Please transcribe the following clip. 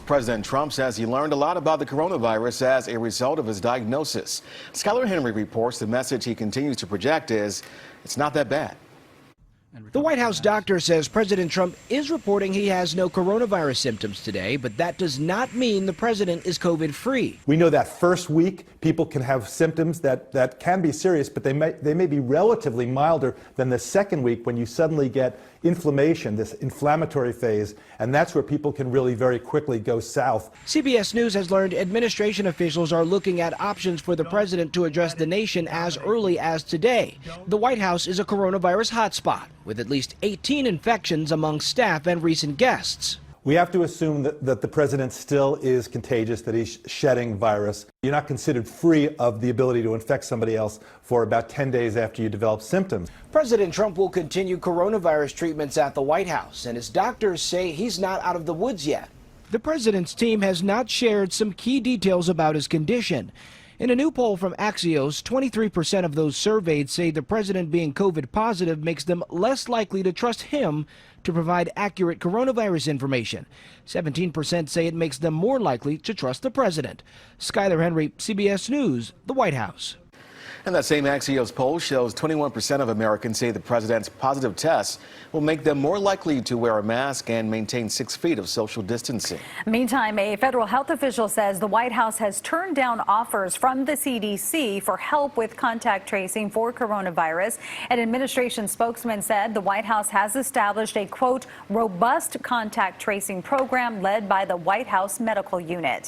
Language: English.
President Trump says he learned a lot about the coronavirus as a result of his diagnosis. Skyler Henry reports the message he continues to project is it's not that bad. The White House doctor says President Trump is reporting he has no coronavirus symptoms today, but that does not mean the president is COVID-free. We know that first week people can have symptoms that can be serious, but they may be relatively milder than the second week when you suddenly get inflammation, this inflammatory phase, and that's where people can really very quickly go south. CBS News has learned administration officials are looking at options for the president to address the nation as early as today. The White House is a coronavirus hotspot, with at least 18 infections among staff and recent guests. We have to assume that the president still is contagious, that he's shedding virus. You're not considered free of the ability to infect somebody else for about 10 days after you develop symptoms. President Trump will continue coronavirus treatments at the White House, and his doctors say he's not out of the woods yet. The president's team has not shared some key details about his condition. In a new poll from Axios, 23% of those surveyed say the president being COVID positive makes them less likely to trust him to provide accurate coronavirus information. 17% say it makes them more likely to trust the president. Skyler Henry, CBS News, the White House. And that same Axios poll shows 21% of Americans say the president's positive tests will make them more likely to wear a mask and maintain 6 feet of social distancing. Meantime, a federal health official says the White House has turned down offers from the CDC for help with contact tracing for coronavirus. An administration spokesman said the White House has established a, quote, robust contact tracing program led by the White House Medical Unit.